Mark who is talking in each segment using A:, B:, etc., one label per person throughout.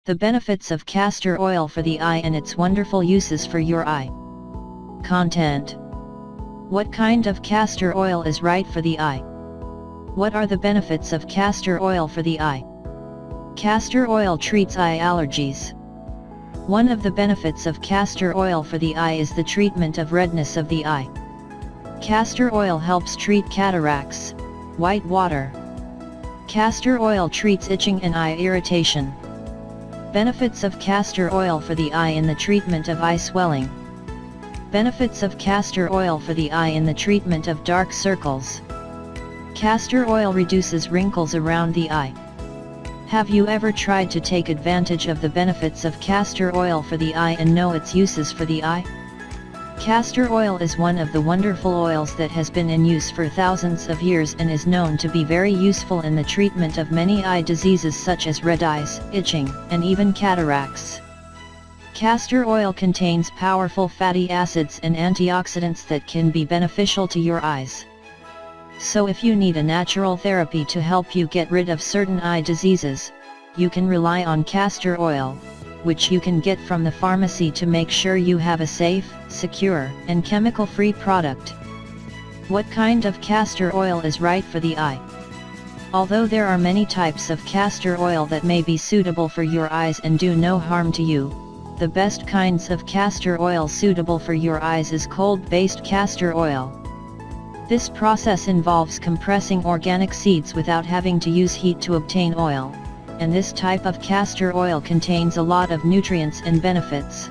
A: The benefits of castor oil for the eye and its wonderful uses for your eye. Content. What kind of castor oil is right for the eye? What are the benefits of castor oil for the eye? Castor oil treats eye allergies. One of the benefits of castor oil for the eye is the treatment of redness of the eye. Castor oil helps treat cataracts, white water. Castor oil treats itching and eye irritation. Benefits of castor oil for the eye in the treatment of eye swelling. Benefits of castor oil for the eye in the treatment of dark circles. Castor oil reduces wrinkles around the eye. Have you ever tried to take advantage of the benefits of castor oil for the eye and know its uses for the eye? Castor oil is one of the wonderful oils that has been in use for thousands of years and is known to be very useful in the treatment of many eye diseases such as red eyes, itching, and even cataracts. Castor oil contains powerful fatty acids and antioxidants that can be beneficial to your eyes. So if you need a natural therapy to help you get rid of certain eye diseases, you can rely on castor oil, which you can get from the pharmacy to make sure you have a safe, secure, and chemical-free product. What kind of castor oil is right for the eye? Although there are many types of castor oil that may be suitable for your eyes and do no harm to you, the best kinds of castor oil suitable for your eyes is cold-based castor oil. This process involves compressing organic seeds without having to use heat to obtain oil, and this type of castor oil contains a lot of nutrients and benefits.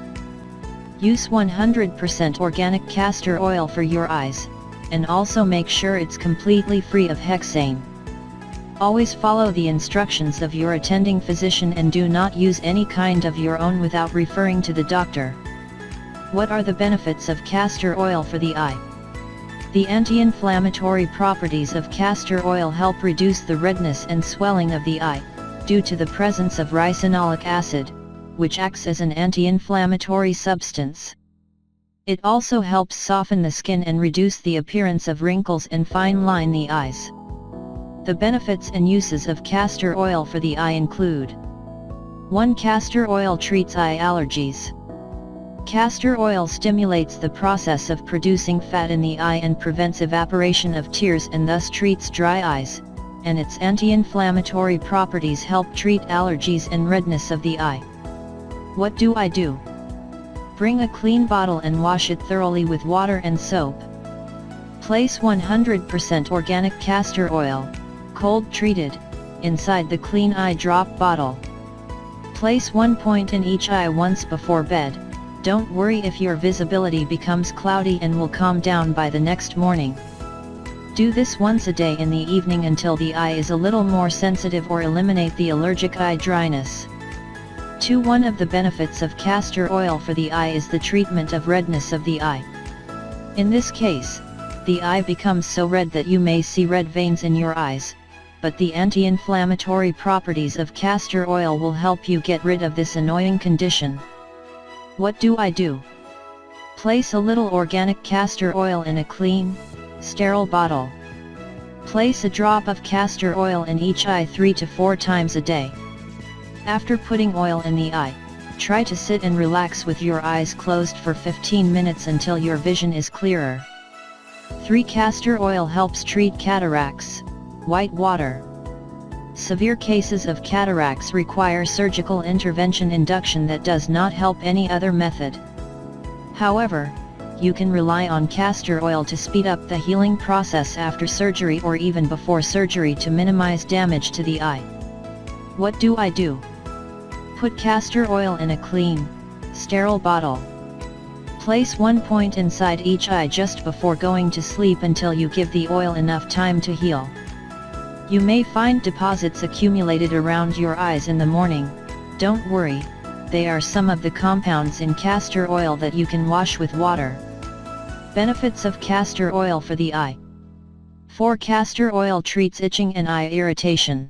A: Use 100% organic castor oil for your eyes, and also make sure it's completely free of hexane. Always follow the instructions of your attending physician and do not use any kind of your own without referring to the doctor. What are the benefits of castor oil for the eye? The anti-inflammatory properties of castor oil help reduce the redness and swelling of the eye, due to the presence of ricinoleic acid, which acts as an anti-inflammatory substance. It also helps soften the skin and reduce the appearance of wrinkles and fine line the eyes. The benefits and uses of castor oil for the eye include: 1. Castor oil treats eye allergies. Castor oil stimulates the process of producing fat in the eye and prevents evaporation of tears and thus treats dry eyes, and its anti-inflammatory properties help treat allergies and redness of the eye. What do I do? Bring a clean bottle and wash it thoroughly with water and soap. Place 100% organic castor oil, cold treated, inside the clean eye drop bottle. Place 1 point in each eye once before bed. Don't worry if your visibility becomes cloudy and will calm down by the next morning. Do this once a day in the evening until the eye is a little more sensitive or eliminate the allergic eye dryness. 2. One of the benefits of castor oil for the eye is the treatment of redness of the eye. In this case, the eye becomes so red that you may see red veins in your eyes, but the anti-inflammatory properties of castor oil will help you get rid of this annoying condition. What do I do? Place a little organic castor oil in a clean, sterile bottle. Place a drop of castor oil in each eye 3 to 4 times a day. After putting oil in the eye, try to sit and relax with your eyes closed for 15 minutes until your vision is clearer. 3. Castor oil helps treat cataracts, white water. Severe cases of cataracts require surgical intervention induction that does not help any other method. However, you can rely on castor oil to speed up the healing process after surgery or even before surgery to minimize damage to the eye. What do I do? Put castor oil in a clean, sterile bottle. Place 1 point inside each eye just before going to sleep until you give the oil enough time to heal. You may find deposits accumulated around your eyes in the morning. Don't worry, they are some of the compounds in castor oil that you can wash with water. Benefits of castor oil for the eye. 4. Castor oil treats itching and eye irritation.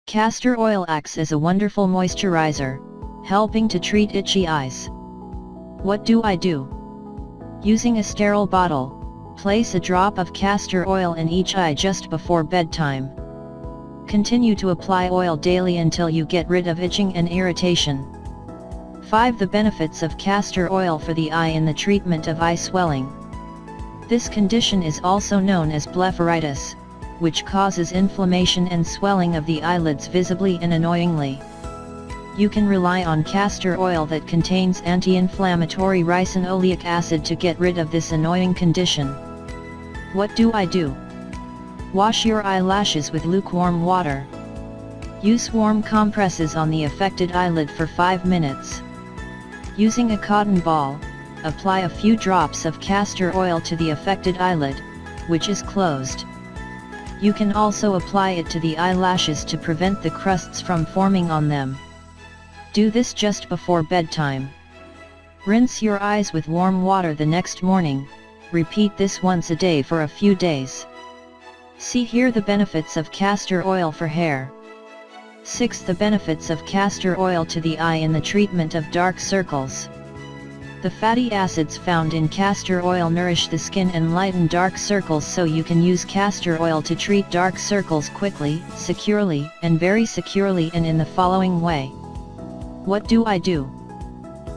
A: Castor oil acts as a wonderful moisturizer, helping to treat itchy eyes. What do I do? Using a sterile bottle, place a drop of castor oil in each eye just before bedtime. Continue to apply oil daily until you get rid of itching and irritation. 5. The benefits of castor oil for the eye in the treatment of eye swelling. This condition is also known as blepharitis, which causes inflammation and swelling of the eyelids visibly and annoyingly. You can rely on castor oil that contains anti-inflammatory ricinoleic acid to get rid of this annoying condition. What do I do? Wash your eyelashes with lukewarm water. Use warm compresses on the affected eyelid for 5 minutes. Using a cotton ball, apply a few drops of castor oil to the affected eyelid, which is closed. You can also apply it to the eyelashes to prevent the crusts from forming on them. Do this just before bedtime. Rinse your eyes with warm water the next morning. Repeat this once a day for a few days. See here the benefits of castor oil for hair. 6. The benefits of castor oil to the eye in the treatment of dark circles. The fatty acids found in castor oil nourish the skin and lighten dark circles, so you can use castor oil to treat dark circles quickly, securely, and very securely, and in the following way. What do I do?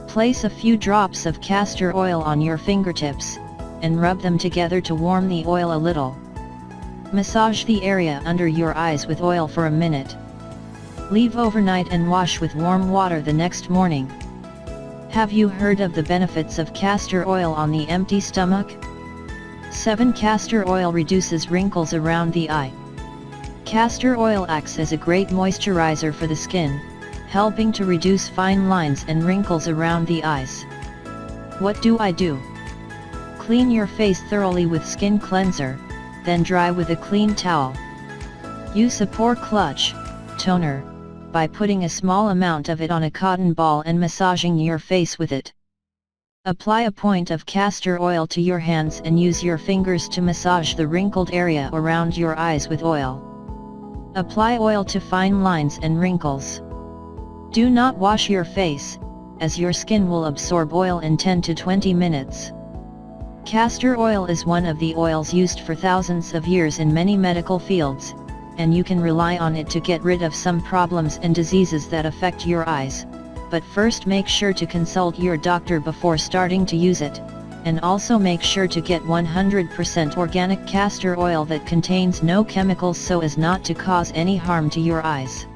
A: Place a few drops of castor oil on your fingertips, and rub them together to warm the oil a little. Massage the area under your eyes with oil for a minute. Leave overnight and wash with warm water the next morning. Have you heard of the benefits of castor oil on the empty stomach? 7. Castor oil reduces wrinkles around the eye. Castor oil acts as a great moisturizer for the skin, helping to reduce fine lines and wrinkles around the eyes. What do I do? Clean your face thoroughly with skin cleanser, then dry with a clean towel. Use a pore clutch, toner, by putting a small amount of it on a cotton ball and massaging your face with it. Apply a point of castor oil to your hands and use your fingers to massage the wrinkled area around your eyes with oil. Apply oil to fine lines and wrinkles. Do not wash your face, as your skin will absorb oil in 10 to 20 minutes. Castor oil is one of the oils used for thousands of years in many medical fields, and you can rely on it to get rid of some problems and diseases that affect your eyes, but first make sure to consult your doctor before starting to use it, and also make sure to get 100% organic castor oil that contains no chemicals so as not to cause any harm to your eyes.